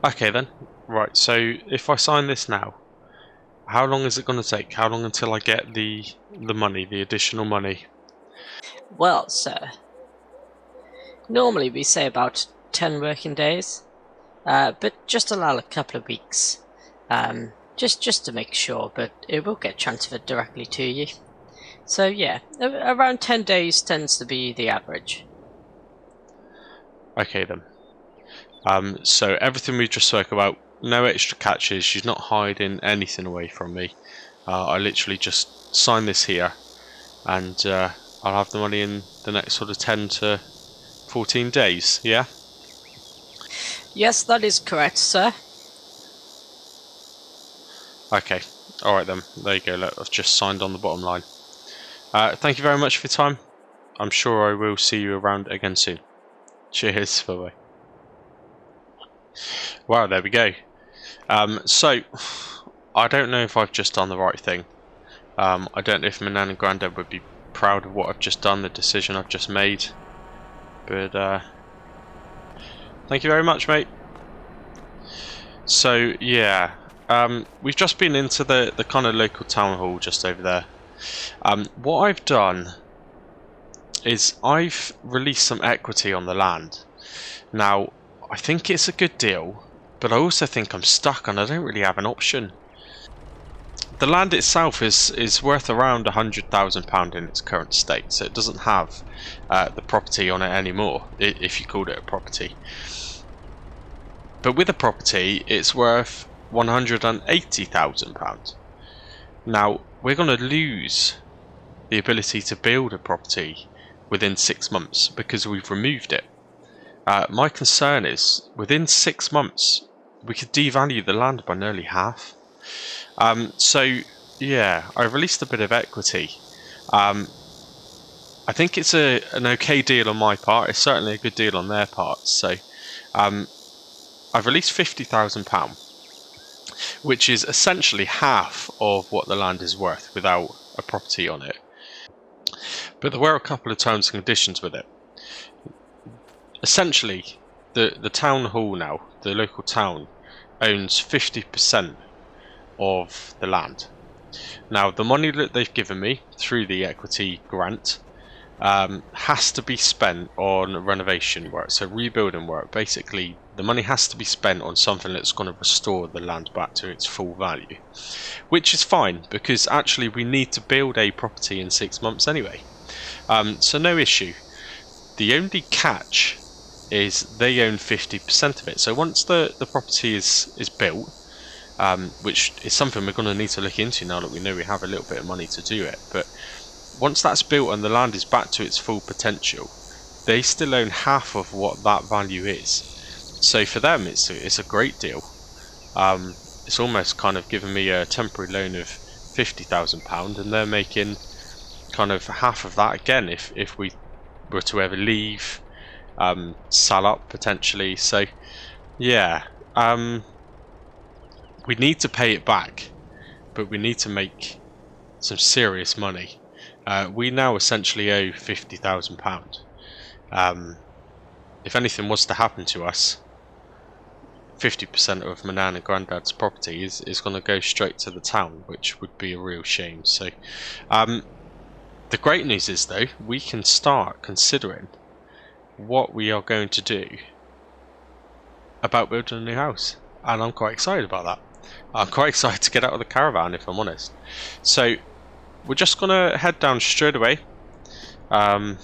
Okay then. Right, so if I sign this now, how long is it going to take? How long until I get the money, the additional money? Well, sir, normally we say about 10 working days, but just allow a couple of weeks, just to make sure, but it will get transferred directly to you. So yeah, around 10 days tends to be the average. Okay then. So everything we just spoke about, no extra catches. She's not hiding anything away from me. I literally just sign this here, and I'll have the money in the next sort of 10 to 14 days. Yeah. Yes, that is correct, sir. Okay. All right then. There you go. Look, I've just signed on the bottom line. Thank you very much for your time. I'm sure I will see you around again soon. Cheers. Bye bye. Wow, there we go. So, I don't know if I've just done the right thing. I don't know if my nan and granddad would be proud of what I've just done, the decision I've just made. But, thank you very much, mate. So, yeah. We've just been into the kind of local town hall just over there. What I've done is I've released some equity on the land. Now, I think it's a good deal, but I also think I'm stuck and I don't really have an option. The land itself is worth around £100,000 in its current state, so it doesn't have the property on it anymore, if you called it a property. But with a property, it's worth £180,000. Now, we're going to lose the ability to build a property within 6 months because we've removed it. My concern is, within 6 months, we could devalue the land by nearly half. So, yeah, I released a bit of equity. I think it's an okay deal on my part. It's certainly a good deal on their part. So, I've released £50,000, which is essentially half of what the land is worth without a property on it. But there were a couple of terms and conditions with it. Essentially, the town hall now, the local town, owns 50% of the land. Now, the money that they've given me through the equity grant has to be spent on renovation work, so rebuilding work. Basically, the money has to be spent on something that's going to restore the land back to its full value, which is fine because actually we need to build a property in 6 months anyway. So no issue. The only catch is they own 50% of it. So once the property is built, which is something we're going to need to look into now that we know we have a little bit of money to do it, but once that's built and the land is back to its full potential, they still own half of what that value is. So for them, it's a great deal. It's almost kind of given me a temporary loan of £50,000, and they're making kind of half of that again if we were to ever leave, sell up potentially. So yeah, we need to pay it back, but we need to make some serious money. We now essentially owe £50,000. If anything was to happen to us, 50% of my nan and granddad's property is going to go straight to the town, which would be a real shame. So the great news is, though, we can start considering what we are going to do about building a new house, and I'm quite excited about that. I'm quite excited to get out of the caravan, if I'm honest. So we're just gonna head down straight away. Maybe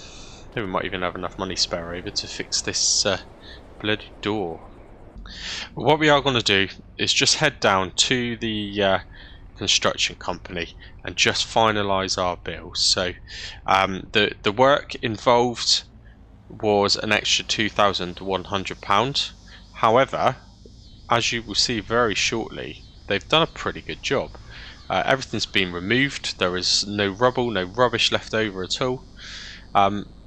we might even have enough money spare over to fix this bloody door. But what we are going to do is just head down to the construction company and just finalise our bills. So the work involved was an extra £2,100. However, as you will see very shortly, they've done a pretty good job. Everything's been removed. There is no rubble, no rubbish left over at all.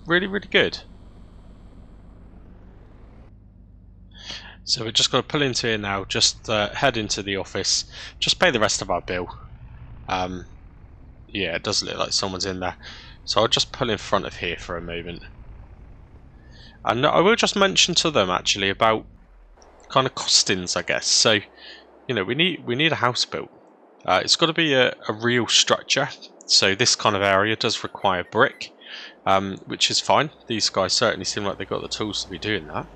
Really, really good. So we're just going to pull into here now, just head into the office, just pay the rest of our bill. Yeah, it does look like someone's in there. So I'll just pull in front of here for a moment. And I will just mention to them actually about kind of costings, I guess. So, you know, we need a house built. It's got to be a real structure. So this kind of area does require brick, which is fine. These guys certainly seem like they've got the tools to be doing that.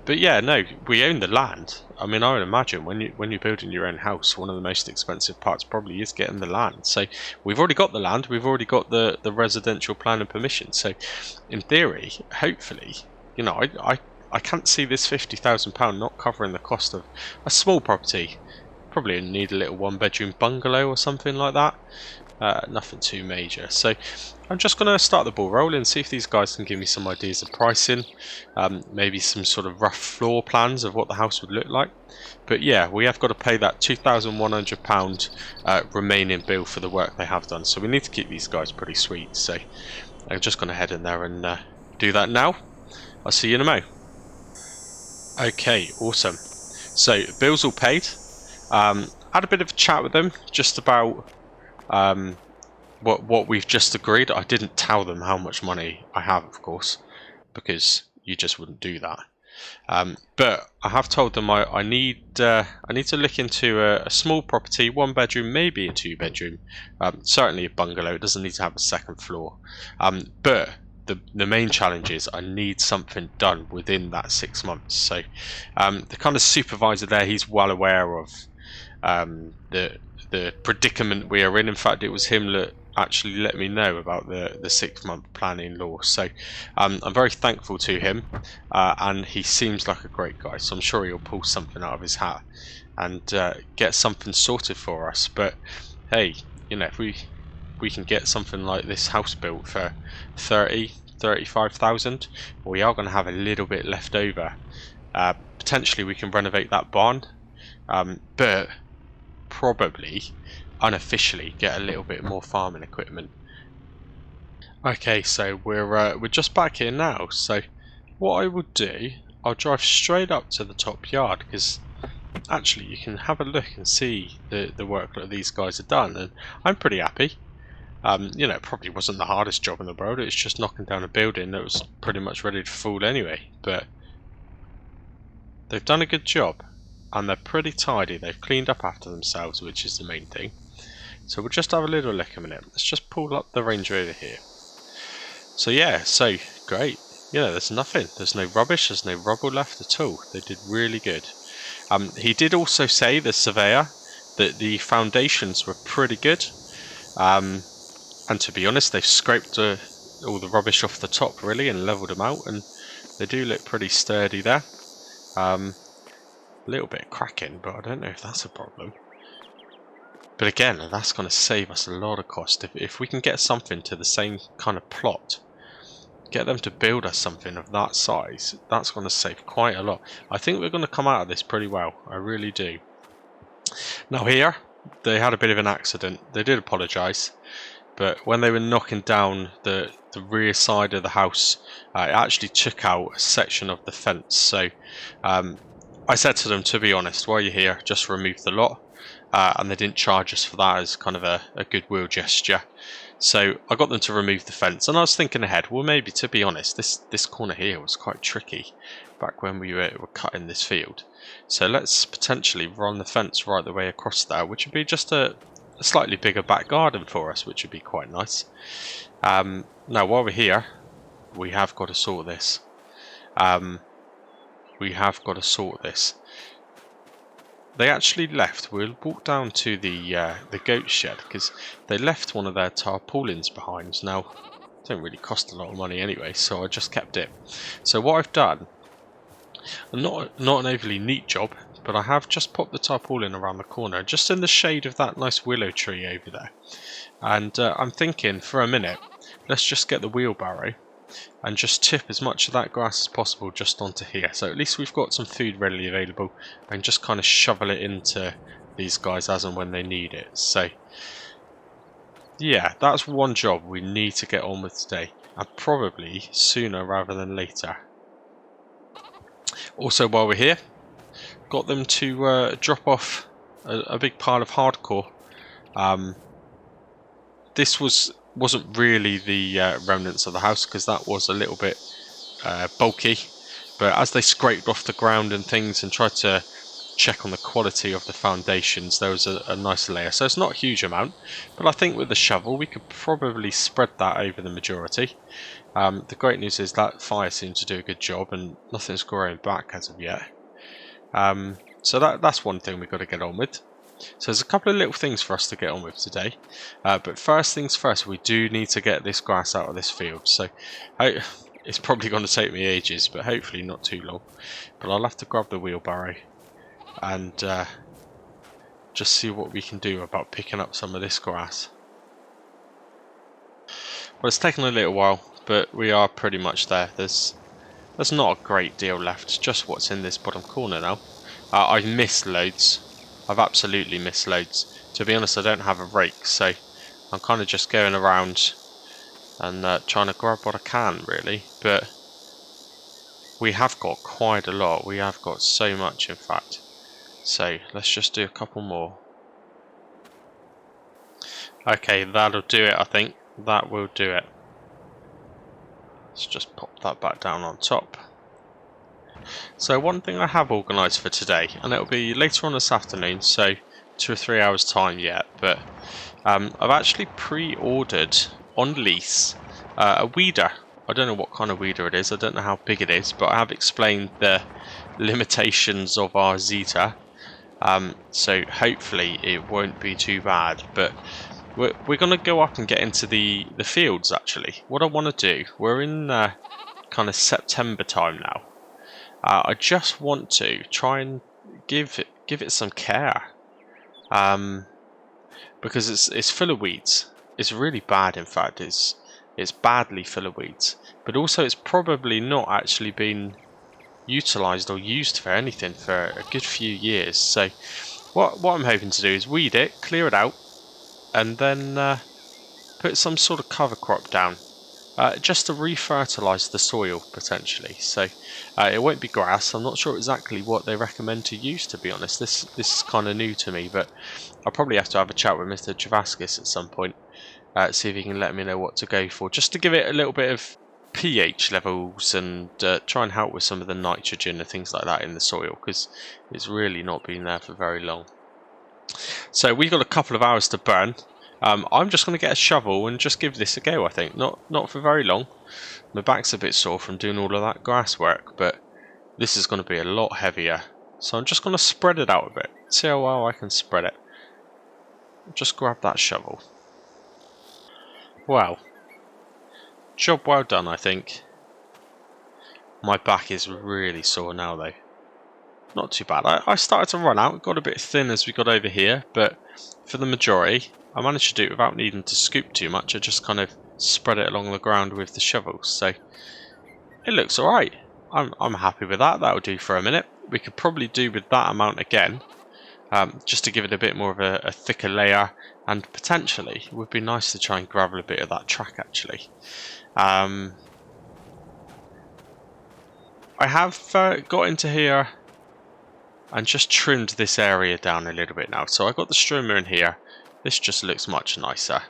But yeah, no, we own the land. I mean, I would imagine when you're building your own house, one of the most expensive parts probably is getting the land. So we've already got the land, we've already got the residential plan and permission. So in theory, hopefully, you know, I can't see this £50,000 not covering the cost of a small property. Probably need a little one-bedroom bungalow or something like that. Nothing too major. So I'm just going to start the ball rolling, see if these guys can give me some ideas of pricing, maybe some sort of rough floor plans of what the house would look like. But yeah, we have got to pay that £2,100 remaining bill for the work they have done. So we need to keep these guys pretty sweet. So I'm just going to head in there and do that now. I'll see you in a mo. Okay, awesome. So bills all paid. Had a bit of a chat with them just about what we've just agreed. I didn't tell them how much money I have, of course, because you just wouldn't do that. But I have told them I need to look into a small property, 1 bedroom, maybe a 2 bedroom, certainly a bungalow. It doesn't need to have a second floor. But the main challenge is I need something done within that 6 months. So the kind of supervisor there, he's well aware of the predicament we are in. In fact, it was him that actually let me know about the 6-month planning law. So I'm very thankful to him, and he seems like a great guy. So I'm sure he'll pull something out of his hat and get something sorted for us. But hey, you know, if we can get something like this house built for 35,000, we are going to have a little bit left over. Potentially we can renovate that barn, but probably unofficially get a little bit more farming equipment. Okay, so we're just back here now. So what I would do, I'll drive straight up to the top yard, because actually you can have a look and see the work that these guys have done, and I'm pretty happy. You know, it probably wasn't the hardest job in the world. It's just knocking down a building that was pretty much ready to fall anyway, but they've done a good job and they're pretty tidy. They've cleaned up after themselves, which is the main thing. So we'll just have a little look a minute. Let's just pull up the Range Rover here. So yeah, so great. You know, there's nothing. There's no rubbish. There's no rubble left at all. They did really good. He did also say, the surveyor, that the foundations were pretty good. And to be honest, they've scraped all the rubbish off the top really and leveled them out, and they do look pretty sturdy there. A little bit cracking, but I don't know if that's a problem. But again, that's going to save us a lot of cost. If we can get something to the same kind of plot, get them to build us something of that size, that's going to save quite a lot. I think we're going to come out of this pretty well. I really do. Now here, they had a bit of an accident. They did apologise, but when they were knocking down the rear side of the house, it actually took out a section of the fence. So I said to them, to be honest, while you're here, just remove the lot. And they didn't charge us for that as kind of a goodwill gesture. So I got them to remove the fence, and I was thinking ahead, well, maybe, to be honest, this corner here was quite tricky back when we were cutting this field. So let's potentially run the fence right the way across there, which would be just a slightly bigger back garden for us, which would be quite nice. Now, while we're here, we have got to sort this. They actually left. We'll walk down to the goat shed, because they left one of their tarpaulins behind. Now, it don't really cost a lot of money anyway, so I just kept it. So what I've done, not an overly neat job, but I have just popped the tarpaulin around the corner, just in the shade of that nice willow tree over there. And I'm thinking, for a minute, let's just get the wheelbarrow and just tip as much of that grass as possible just onto here. So at least we've got some food readily available, and just kind of shovel it into these guys as and when they need it. So yeah, that's one job we need to get on with today, and probably sooner rather than later. Also, while we're here, got them to drop off a big pile of hardcore. This wasn't really the remnants of the house, because that was a little bit bulky, But as they scraped off the ground and things and tried to check on the quality of the foundations, there was a nice layer. So it's not a huge amount, but I think with the shovel we could probably spread that over the majority. The great news is that fire seems to do a good job and nothing's growing back as of yet. So that's one thing we've got to get on with. So there's a couple of little things for us to get on with today. But first things first, we do need to get this grass out of this field. So it's probably going to take me ages, but hopefully not too long. But I'll have to grab the wheelbarrow and just see what we can do about picking up some of this grass. Well, it's taken a little while, but we are pretty much there. There's not a great deal left, just what's in this bottom corner now. I've missed loads. I've absolutely missed loads. To be honest, I don't have a rake, so I'm kind of just going around and trying to grab what I can, really. But we have got quite a lot. We have got so much, in fact. So let's just do a couple more. Okay, that'll do it, I think. That will do it. Let's just pop that back down on top. So one thing I have organised for today, and it'll be later on this afternoon, so 2 or 3 hours time yet, but I've actually pre-ordered on lease a weeder. I don't know what kind of weeder it is, I don't know how big it is, but I have explained the limitations of our Zetor, so hopefully it won't be too bad. But we're going to go up and get into the fields actually. What I want to do, we're in kind of September time now. I just want to try and give it some care, because it's full of weeds. It's really bad, in fact. It's badly full of weeds, but also it's probably not actually been utilised or used for anything for a good few years. So what I'm hoping to do is weed it, clear it out, and then put some sort of cover crop down. Just to refertilise the soil potentially. So it won't be grass. I'm not sure exactly what they recommend to use, to be honest. This is kind of new to me, but I'll probably have to have a chat with Mr. Javaskis at some point, see if he can let me know what to go for, just to give it a little bit of pH levels and try and help with some of the nitrogen and things like that in the soil, because it's really not been there for very long. So we've got a couple of hours to burn. I'm just going to get a shovel and just give this a go, I think. Not for very long. My back's a bit sore from doing all of that grass work, but this is going to be a lot heavier. So I'm just going to spread it out a bit. See how well I can spread it. Just grab that shovel. Wow. Job well done, I think. My back is really sore now, though. Not too bad. I started to run out. Got a bit thin as we got over here, but for the majority, I managed to do it without needing to scoop too much. I just kind of spread it along the ground with the shovel, so it looks alright. I'm happy with that. That'll do for a minute. We could probably do with that amount again, just to give it a bit more of a thicker layer, and potentially it would be nice to try and gravel a bit of that track actually. I have got into here and just trimmed this area down a little bit now. So I got the strimmer in here. This just looks much nicer.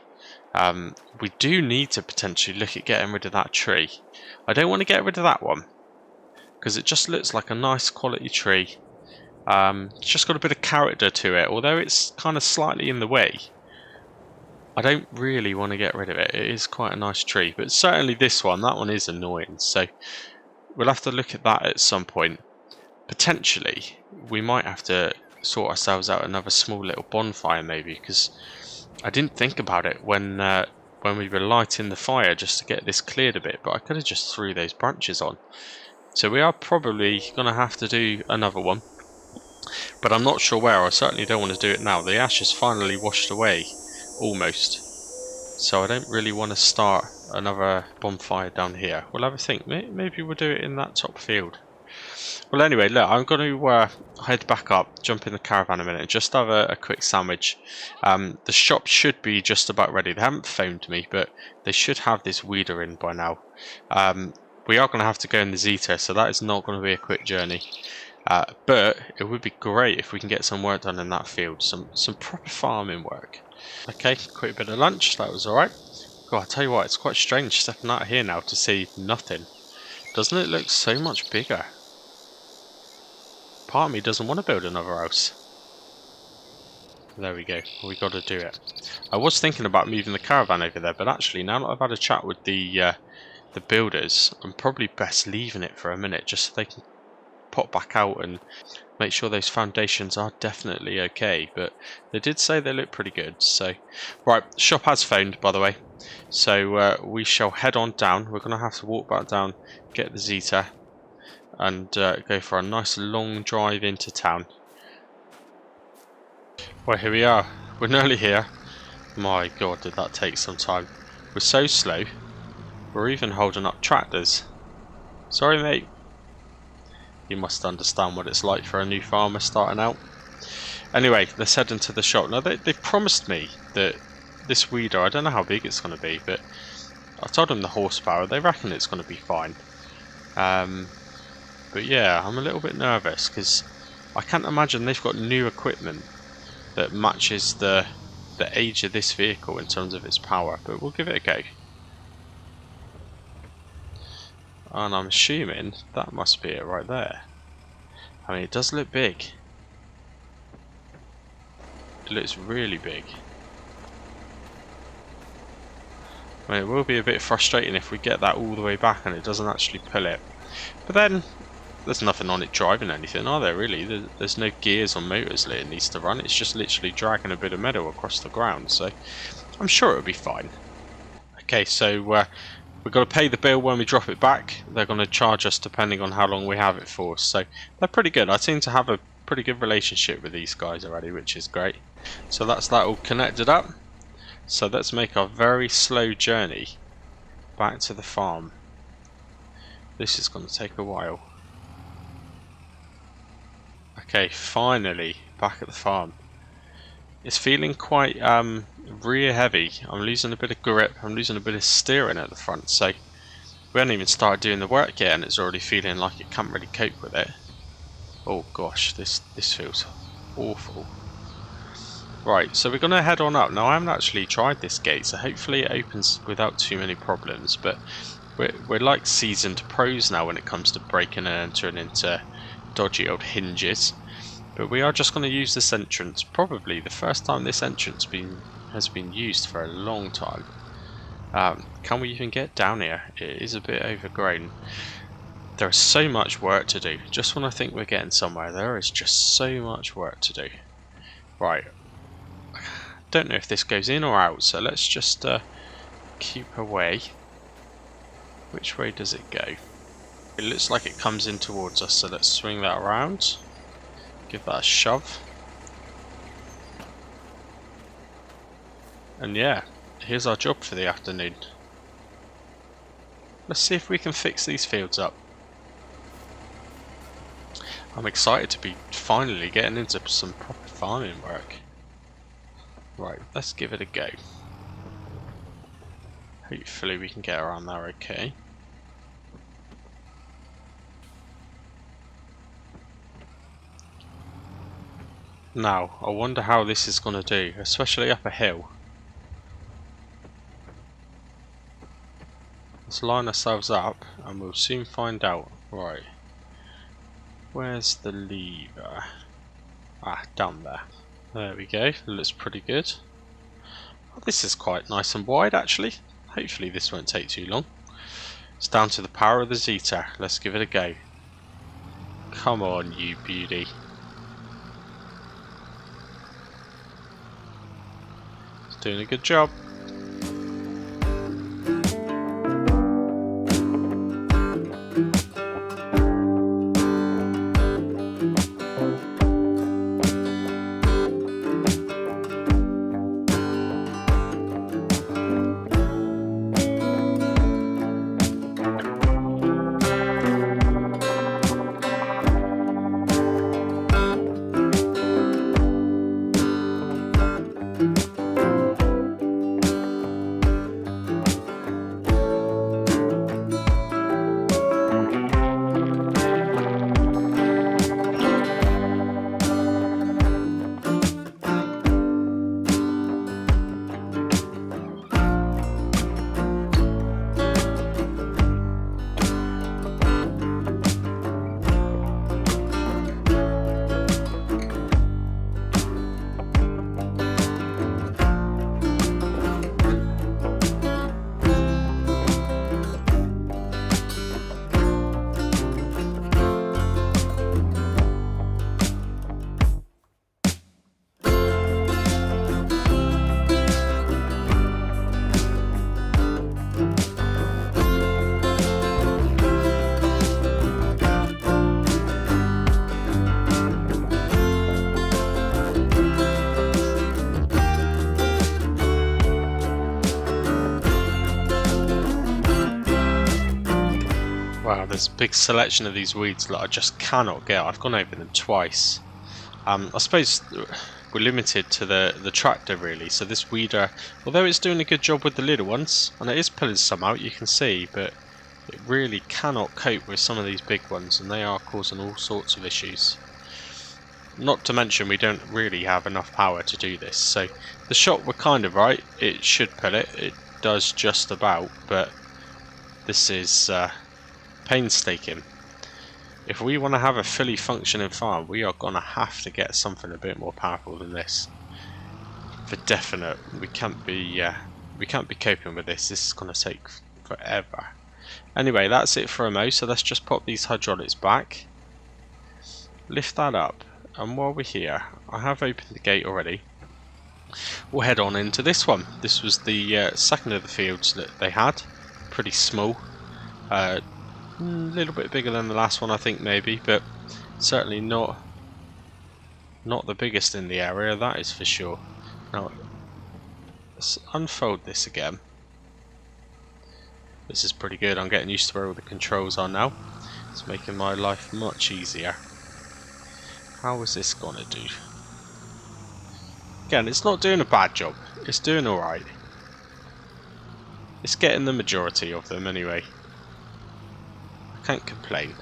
We do need to potentially look at getting rid of that tree. I don't want to get rid of that one, because it just looks like a nice quality tree. It's just got a bit of character to it, although it's kind of slightly in the way. I don't really want to get rid of it. It is quite a nice tree, but certainly this one, that one is annoying. So we'll have to look at that at some point. Potentially, we might have to sort ourselves out another small little bonfire maybe, because I didn't think about it when we were lighting the fire just to get this cleared a bit, but I could have just threw those branches on. So we are probably going to have to do another one, but I'm not sure where. I certainly don't want to do it now. The ash is finally washed away, almost, so I don't really want to start another bonfire down here. We'll have a think. Maybe we'll do it in that top field. Well, anyway, look, I'm going to head back up, jump in the caravan a minute, and just have a quick sandwich. The shop should be just about ready. They haven't phoned me, but they should have this weeder in by now. We are going to have to go in the Zetor, so that is not going to be a quick journey. But it would be great if we can get some work done in that field, some proper farming work. Okay, quick bit of lunch, that was alright. God, I tell you what, it's quite strange stepping out of here now to see nothing. Doesn't it look so much bigger? Part of me doesn't want to build another house. There we go. We got to do it. I was thinking about moving the caravan over there, but actually now that I've had a chat with the builders, I'm probably best leaving it for a minute just so they can pop back out and make sure those foundations are definitely okay. But they did say they look pretty good. So, right, shop has phoned, by the way. So we shall head on down. We're going to have to walk back down, get the Zetor, and go for a nice long drive into town. Well, here we are. We're nearly here. My god, did that take some time. We're so slow. We're even holding up tractors. Sorry, mate. You must understand what it's like for a new farmer starting out. Anyway, let's head into the shop. Now, they've promised me that this weeder, I don't know how big it's going to be, but I told them the horsepower. They reckon it's going to be fine. But yeah, I'm a little bit nervous because I can't imagine they've got new equipment that matches the age of this vehicle in terms of its power, but we'll give it a go. And I'm assuming that must be it right there. I mean, it does look big. It looks really big. I mean, it will be a bit frustrating if we get that all the way back and it doesn't actually pull it. But then, there's nothing on it driving anything, are there really? There's no gears or motors that it needs to run. It's just literally dragging a bit of metal across the ground. So, I'm sure it'll be fine. Okay, so we've got to pay the bill when we drop it back. They're going to charge us depending on how long we have it for. So, they're pretty good. I seem to have a pretty good relationship with these guys already, which is great. So that's that all connected up. So let's make our very slow journey back to the farm. This is going to take a while. Okay, finally back at the farm. It's feeling quite rear heavy. I'm losing a bit of grip. I'm losing a bit of steering at the front. So we haven't even started doing the work yet, and it's already feeling like it can't really cope with it. Oh gosh, this feels awful. Right, so we're going to head on up. Now, I haven't actually tried this gate, so hopefully it opens without too many problems. But we're like seasoned pros now when it comes to breaking and entering into dodgy old hinges. But we are just going to use this entrance. Probably the first time this entrance has been used for a long time. Can we even get down here? It is a bit overgrown. There is so much work to do. Just when I think we're getting somewhere, there is just so much work to do. Right. Don't know if this goes in or out, so let's just keep away. Which way does it go? It looks like it comes in towards us, so let's swing that around. Give that a shove. And yeah, here's our job for the afternoon. Let's see if we can fix these fields up. I'm excited to be finally getting into some proper farming work. Right, let's give it a go. Hopefully we can get around there okay. Now, I wonder how this is going to do, especially up a hill. Let's line ourselves up and we'll soon find out. Right. Where's the lever? Ah, down there. There we go. Looks pretty good. Oh, this is quite nice and wide actually. Hopefully this won't take too long. It's down to the power of the Zetor. Let's give it a go. Come on, you beauty. It's doing a good job. Wow, there's a big selection of these weeds that I just cannot get. I've gone over them twice. I suppose we're limited to the tractor really, so this weeder, although it's doing a good job with the little ones, and it is pulling some out, you can see, but it really cannot cope with some of these big ones, and they are causing all sorts of issues. Not to mention we don't really have enough power to do this, so the shot were kind of right, it should pull it, it does just about, but this is painstaking. If we want to have a fully functioning farm, we are going to have to get something a bit more powerful than this. For definite, we can't be coping with this. This is going to take forever. Anyway, that's it for a mo. So let's just pop these hydraulics back, lift that up, and while we're here, I have opened the gate already. We'll head on into this one. This was the second of the fields that they had. Pretty small. A little bit bigger than the last one, I think, maybe, but certainly not the biggest in the area, that is for sure. Now let's unfold this again. This is pretty good. I'm getting used to where all the controls are now. It's making my life much easier. How is this gonna do? Again, it's not doing a bad job, it's doing alright. It's getting the majority of them anyway. Can't complain.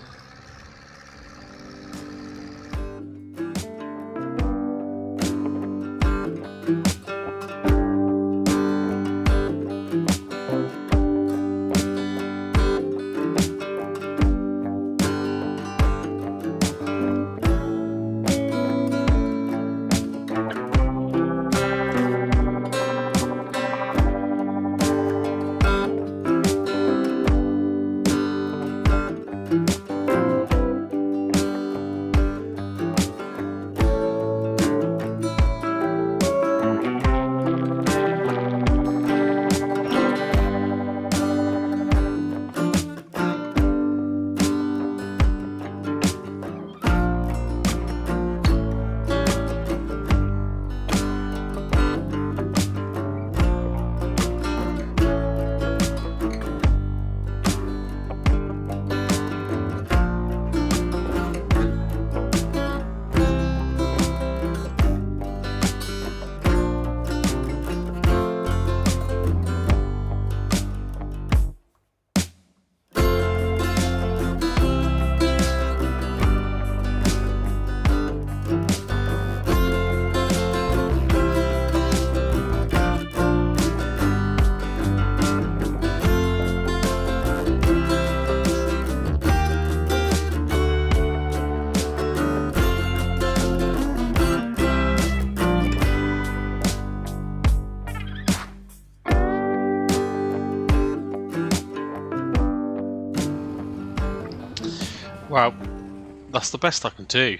Well, that's the best I can do.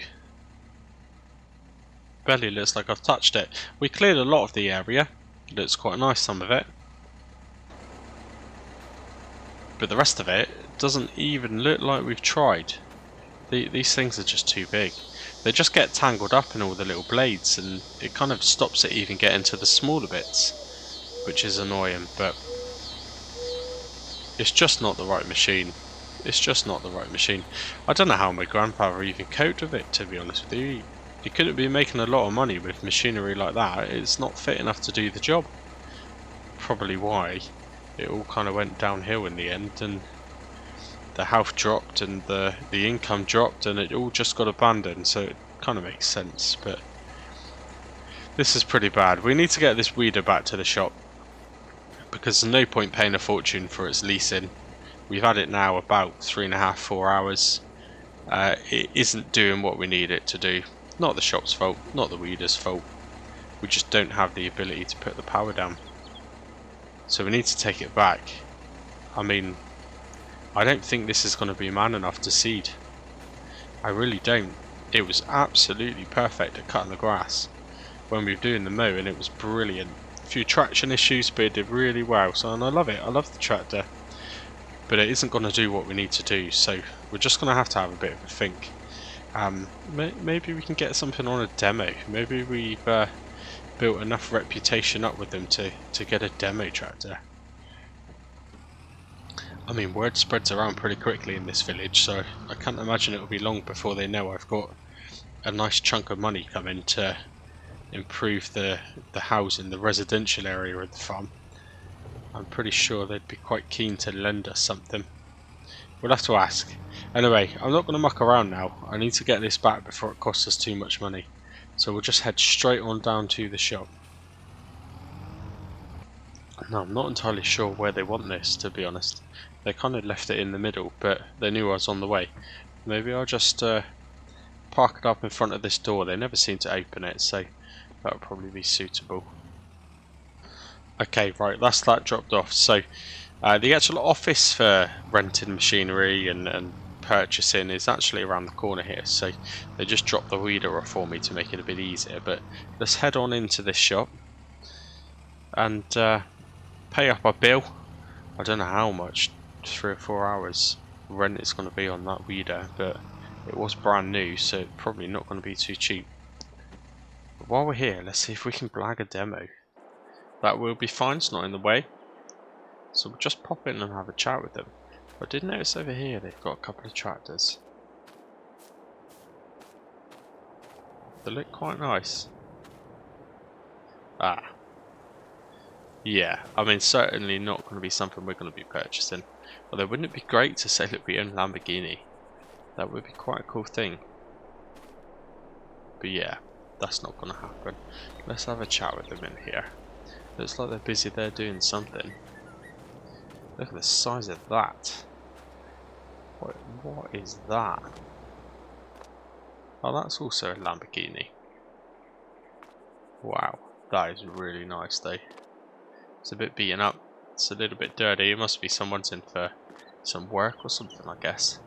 Barely looks like I've touched it. We cleared a lot of the area. It looks quite nice, some of it. But the rest of it doesn't even look like we've tried. These things are just too big. They just get tangled up in all the little blades, and it kind of stops it even getting to the smaller bits, which is annoying, but it's just not the right machine. It's just not the right machine. I don't know how my grandfather even coped with it, to be honest with you. He couldn't be making a lot of money with machinery like that. It's not fit enough to do the job. Probably why it all kind of went downhill in the end, and the health dropped and the income dropped, and it all just got abandoned, so it kind of makes sense. But this is pretty bad. We need to get this weeder back to the shop, because there's no point paying a fortune for its leasing. We've had it now about 3.5 to 4 hours. It isn't doing what we need it to do. Not the shop's fault, not the weeder's fault. We just don't have the ability to put the power down. So we need to take it back. I mean, I don't think this is going to be man enough to seed. I really don't. It was absolutely perfect at cutting the grass when we were doing the mow, and it was brilliant. A few traction issues, but it did really well. So, and I love it. I love the tractor. But it isn't going to do what we need to do, so we're just going to have a bit of a think. Maybe we can get something on a demo. Maybe we've built enough reputation up with them to get a demo tractor. I mean, word spreads around pretty quickly in this village, so I can't imagine it'll be long before they know I've got a nice chunk of money coming to improve the housing, the residential area of the farm. I'm pretty sure they'd be quite keen to lend us something. We'll have to ask. Anyway, I'm not going to muck around now. I need to get this back before it costs us too much money. So we'll just head straight on down to the shop. No, I'm not entirely sure where they want this, to be honest. They kind of left it in the middle, but they knew I was on the way. Maybe I'll just park it up in front of this door. They never seem to open it, so that'll probably be suitable. Okay, right, that's that dropped off. So the actual office for renting machinery and purchasing is actually around the corner here, so they just dropped the weeder off for me to make it a bit easier. But let's head on into this shop and pay up our bill. I don't know how much 3 or 4 hours rent it's going to be on that weeder, but it was brand new, so it's probably not going to be too cheap. But while we're here, let's see if we can blag a demo. That will be fine, it's not in the way. So we'll just pop in and have a chat with them. I did notice over here they've got a couple of tractors. They look quite nice. Ah. Yeah, I mean, certainly not going to be something we're going to be purchasing. Although, wouldn't it be great to say, look, we own Lamborghini? That would be quite a cool thing. But yeah, that's not going to happen. Let's have a chat with them in here. Looks like they're busy there doing something. Look at the size of that. What is that? Oh, that's also a Lamborghini. Wow, that is really nice though. It's a bit beaten up. It's a little bit dirty. It must be someone's in for some work or something, I guess.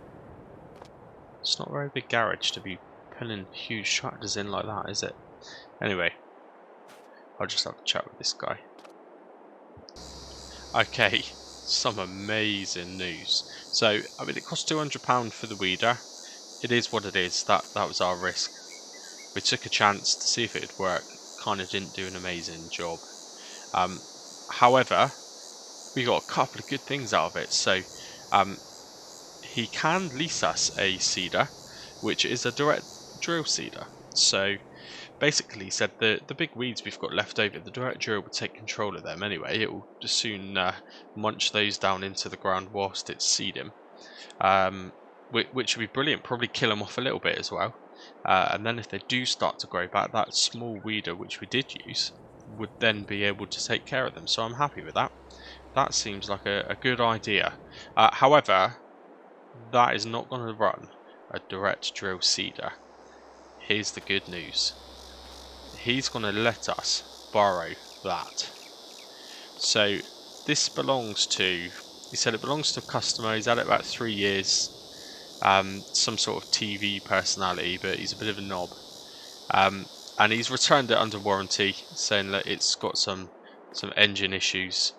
It's not a very big garage to be pulling huge tractors in like that, is it? Anyway, I'll just have a chat with this guy. Okay, some amazing news. So, I mean, it cost £200 for the weeder. It is what it is. That was our risk. We took a chance to see if it would work. Kind of didn't do an amazing job. However, we got a couple of good things out of it. So, he can lease us a seeder, which is a direct drill seeder. So, basically, he said the big weeds we've got left over, the direct drill will take control of them anyway. It will just soon munch those down into the ground whilst it's seeding, which would be brilliant. Probably kill them off a little bit as well. And then if they do start to grow back, that small weeder which we did use would then be able to take care of them. So I'm happy with that. That seems like a good idea. However, that is not going to run a direct drill seeder. Here's the good news. He's going to let us borrow that. So this belongs to, he said it belongs to a customer. He's had it about 3 years. Some sort of TV personality, but he's a bit of a knob. And he's returned it under warranty, saying that it's got some engine issues.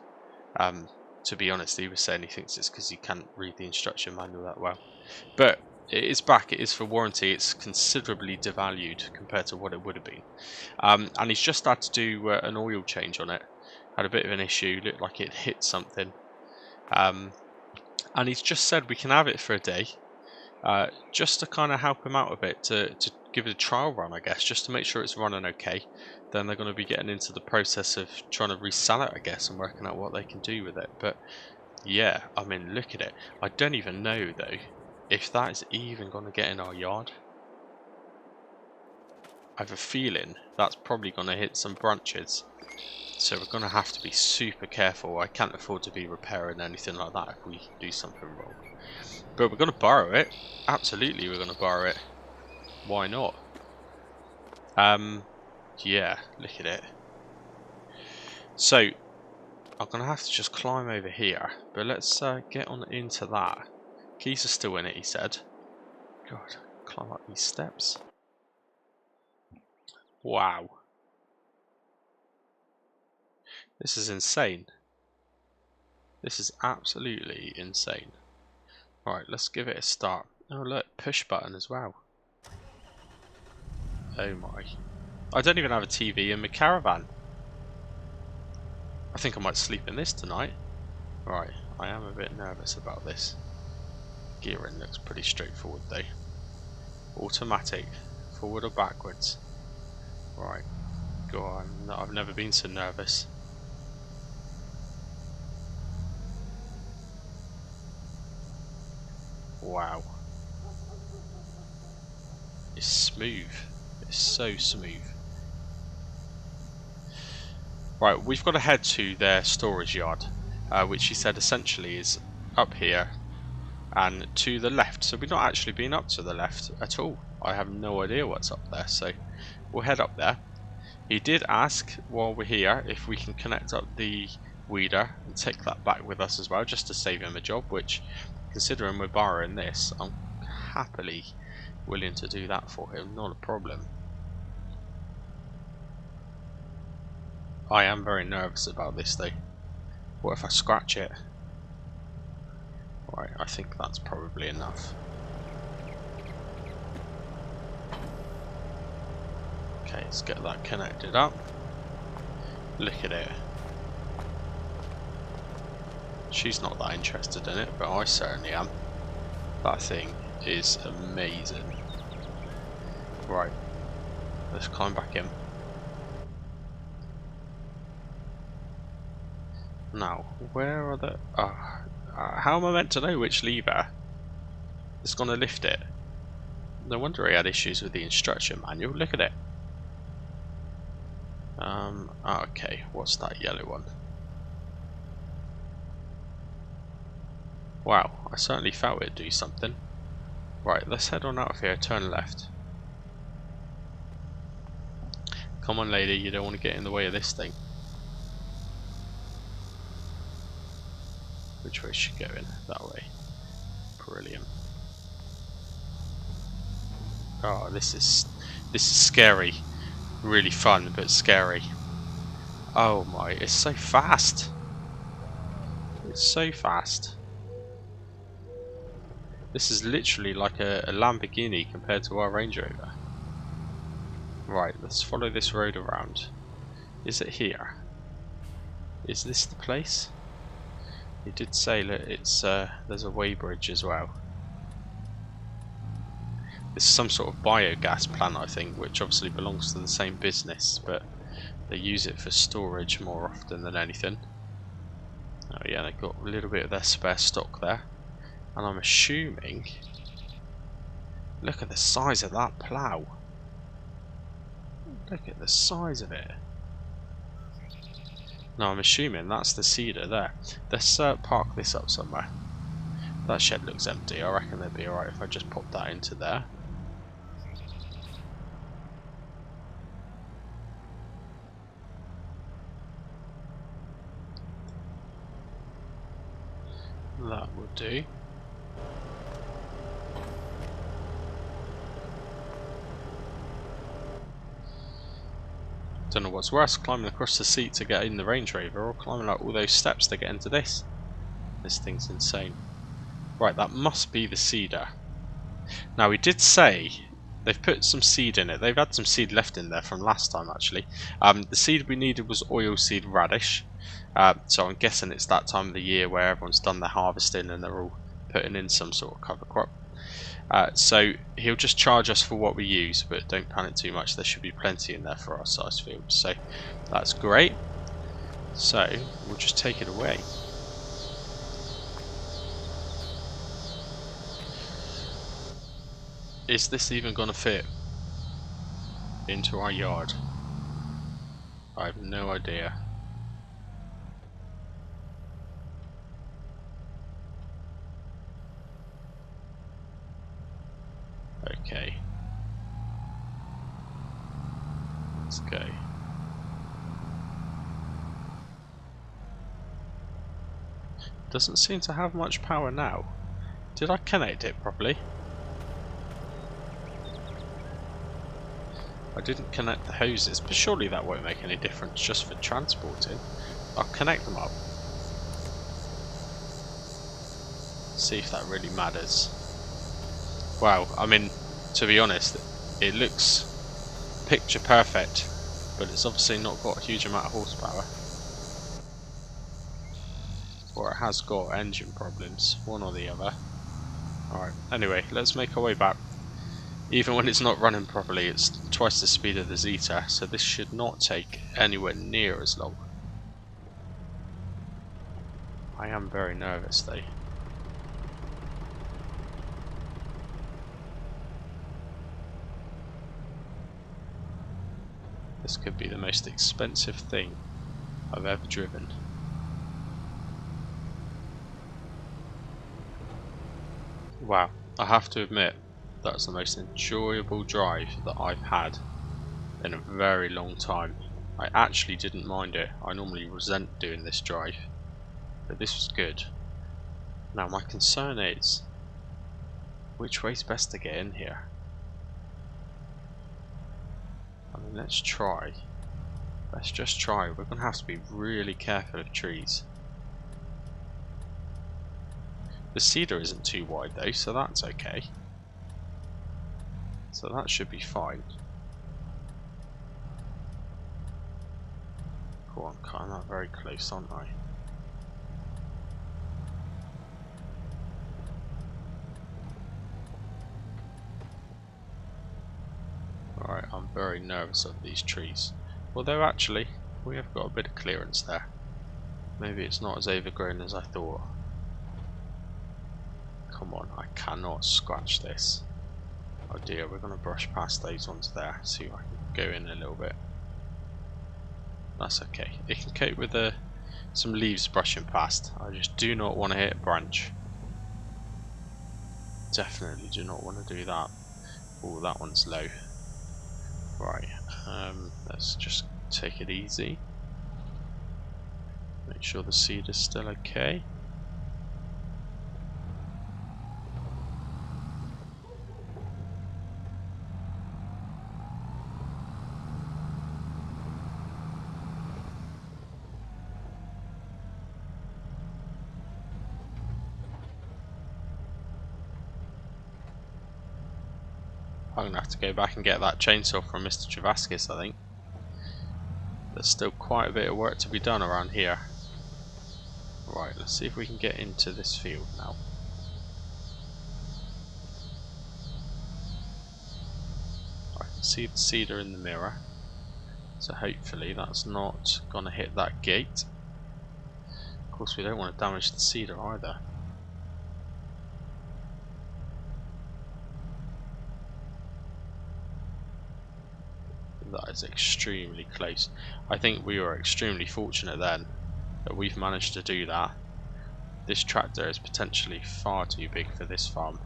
To be honest, he was saying he thinks it's because he can't read the instruction manual that well. But it is back, it is for warranty. It's considerably devalued compared to what it would have been. And he's just had to do an oil change on it. Had a bit of an issue, looked like it hit something. And he's just said we can have it for a day. Just to kind of help him out a bit, to give it a trial run, I guess, just to make sure it's running okay. Then they're going to be getting into the process of trying to resell it, I guess, and working out what they can do with it. But yeah, I mean, look at it. I don't even know, though, if that is even going to get in our yard. I have a feeling that's probably going to hit some branches. So we're going to have to be super careful. I can't afford to be repairing anything like that if we do something wrong. But we're going to borrow it. Absolutely, we're going to borrow it. Why not? Yeah, look at it. So, I'm going to have to just climb over here. But let's get on into that. Keys are still in it, he said. God, climb up these steps. Wow. This is insane. This is absolutely insane. Alright, let's give it a start. Oh look, push button as well. Oh my. I don't even have a TV in my caravan. I think I might sleep in this tonight. Right, I am a bit nervous about this. Gearing looks pretty straightforward though. Automatic, forward or backwards? Right, go on. No, I've never been so nervous. Wow. It's smooth. It's so smooth. Right, we've got to head to their storage yard, which he said essentially is up here and to the left. So we've not actually been up to the left at all. I have no idea what's up there, so we'll head up there. He did ask while we're here if we can connect up the weeder and take that back with us as well, just to save him a job, which, considering we're borrowing this, I'm happily willing to do that for him, not a problem. I am very nervous about this though. What if I scratch it? Right, I think that's probably enough. Okay, let's get that connected up. Look at it. She's not that interested in it, but I certainly am. That thing is amazing. Right, let's climb back in. Now, where are the... how am I meant to know which lever is going to lift it? No wonder he had issues with the instruction manual. Look at it. Okay, what's that yellow one? Wow, I certainly felt it'd do something. Right, let's head on out of here, turn left. Come on lady, you don't want to get in the way of this thing. Which way is she going? That way. Brilliant. Oh, this is scary. Really fun, but scary. Oh my, it's so fast. It's so fast. This is literally like a Lamborghini compared to our Range Rover. Right, let's follow this road around. Is it here? Is this the place? He did say that it's there's a weighbridge as well. This is some sort of biogas plant, I think, which obviously belongs to the same business, but they use it for storage more often than anything. Oh yeah, they've got a little bit of their spare stock there. And I'm assuming... Look at the size of that plough. Look at the size of it. Now I'm assuming that's the seeder there. Let's park this up somewhere. That shed looks empty. I reckon they'd be alright if I just pop that into there. That will do. Don't know what's worse, climbing across the seat to get in the Range Rover or climbing up all those steps to get into this. This thing's insane. Right, that must be the seeder. Now, we did say they've put some seed in it. They've had some seed left in there from last time, actually. The seed we needed was oilseed radish. So I'm guessing it's that time of the year where everyone's done their harvesting and they're all putting in some sort of cover crop. So he'll just charge us for what we use, but don't panic too much. There should be plenty in there for our size fields. So that's great. So we'll just take it away. Is this even going to fit into our yard? I have no idea. Okay. Let's go. Doesn't seem to have much power now. Did I connect it properly? I didn't connect the hoses, but surely that won't make any difference just for transporting. I'll connect them up. See if that really matters. Wow, I mean, to be honest, it looks picture perfect, but it's obviously not got a huge amount of horsepower. or it has got engine problems, one or the other. Alright, anyway, let's make our way back. Even when it's not running properly, it's twice the speed of the Zetor, so this should not take anywhere near as long. I am very nervous though. This could be the most expensive thing I've ever driven. Wow, I have to admit, that's the most enjoyable drive that I've had in a very long time. I actually didn't mind it. I normally resent doing this drive, but this was good. Now my concern is, which way's best to get in here? I mean, let's try. Let's just try. We're going to have to be really careful of trees. The cedar isn't too wide though, so that's okay. So that should be fine. Cool, I'm cutting that very close, aren't I? Alright, I'm very nervous of these trees. Although actually, we have got a bit of clearance there. Maybe it's not as overgrown as I thought. Come on, I cannot scratch this. Oh dear, we're going to brush past those ones there. See if I can go in a little bit. That's okay. It can cope with some leaves brushing past. I just do not want to hit a branch. Definitely do not want to do that. Oh, that one's low. Right, let's just take it easy. Make sure the seed is still okay. I'm going to have to go back and get that chainsaw from Mr. Travaskis, I think. There's still quite a bit of work to be done around here. Right, let's see if we can get into this field now. I can see the cedar in the mirror, so hopefully that's not going to hit that gate. Of course, we don't want to damage the cedar either. That is extremely close. I think we were extremely fortunate then that we've managed to do that. This tractor is potentially far too big for this farm.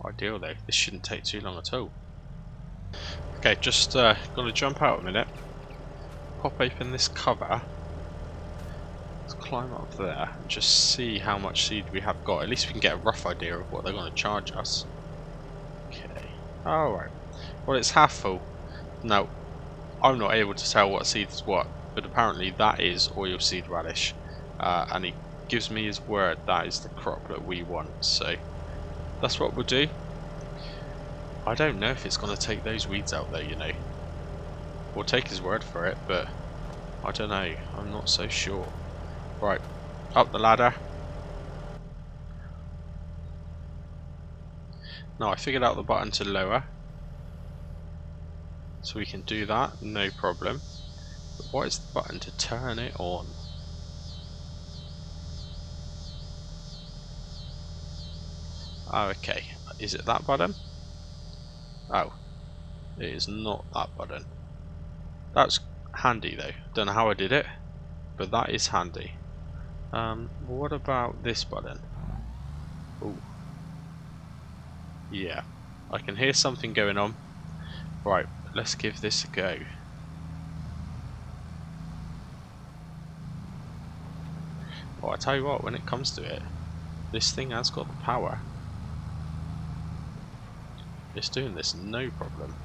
Ideal though, this shouldn't take too long at all. Okay, just got to jump out a minute, pop open this cover. Climb up there and just see how much seed we have got. At least we can get a rough idea of what they're going to charge us. Okay. Alright. Well, it's half full. Now, I'm not able to tell what seed is what, but apparently that is oilseed radish. And he gives me his word that is the crop that we want. So, that's what we'll do. I don't know if it's going to take those weeds out though, you know. We'll take his word for it, but I don't know. I'm not so sure. Right, up the ladder. Now I figured out the button to lower, so we can do that, no problem. But what is the button to turn it on? Oh, okay. Is it that button? Oh, it is not that button. That's handy though. Don't know how I did it, but that is handy. What about this button? Ooh. Yeah, I can hear something going on. Right, let's give this a go. Well, I tell you what, when it comes to it, this thing has got the power. It's doing this no problem.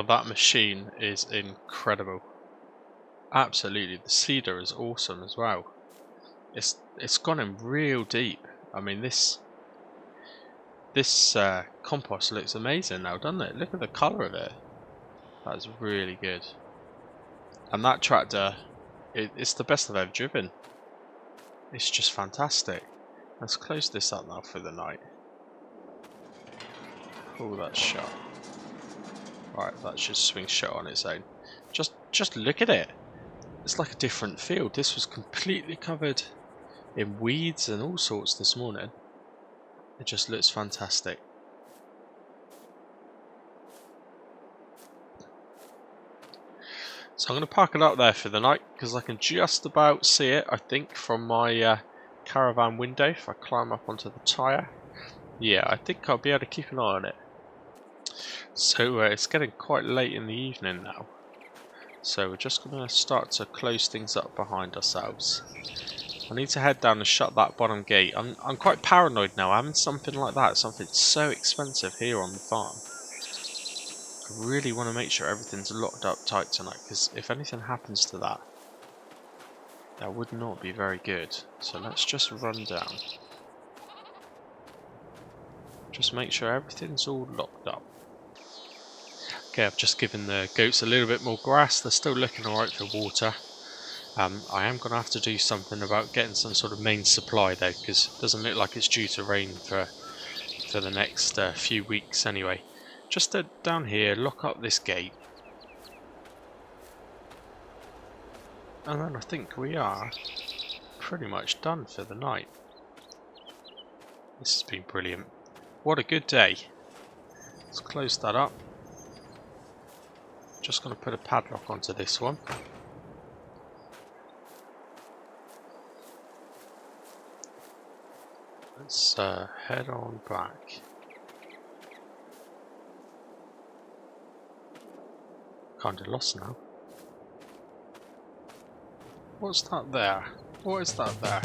But that machine is incredible. Absolutely, the cedar is awesome as well. It's gone in real deep. I mean, this compost looks amazing now, doesn't it? Look at the colour of it. That's really good. And that tractor, it's the best I've ever driven. It's just fantastic. Let's close this up now for the night. Pull that shut. Right, that should swing shut on its own. Just look at it. It's like a different field. This was completely covered in weeds and all sorts this morning. It just looks fantastic. So I'm going to park it up there for the night because I can just about see it, I think, from my caravan window if I climb up onto the tyre. Yeah, I think I'll be able to keep an eye on it. So it's getting quite late in the evening now. So we're just going to start to close things up behind ourselves. I need to head down and shut that bottom gate. I'm quite paranoid now. Having something like that, something so expensive here on the farm. I really want to make sure everything's locked up tight tonight, because if anything happens to that, that would not be very good. So let's just run down. Just make sure everything's all locked up. Okay, I've just given the goats a little bit more grass. They're still looking alright for water. I am going to have to do something about getting some sort of main supply though, because it doesn't look like it's due to rain for the next few weeks anyway. Just down here, lock up this gate. And then I think we are pretty much done for the night. This has been brilliant. What a good day. Let's close that up. Just going to put a padlock onto this one. Let's head on back. Kinda lost now. What's that there? What is that there?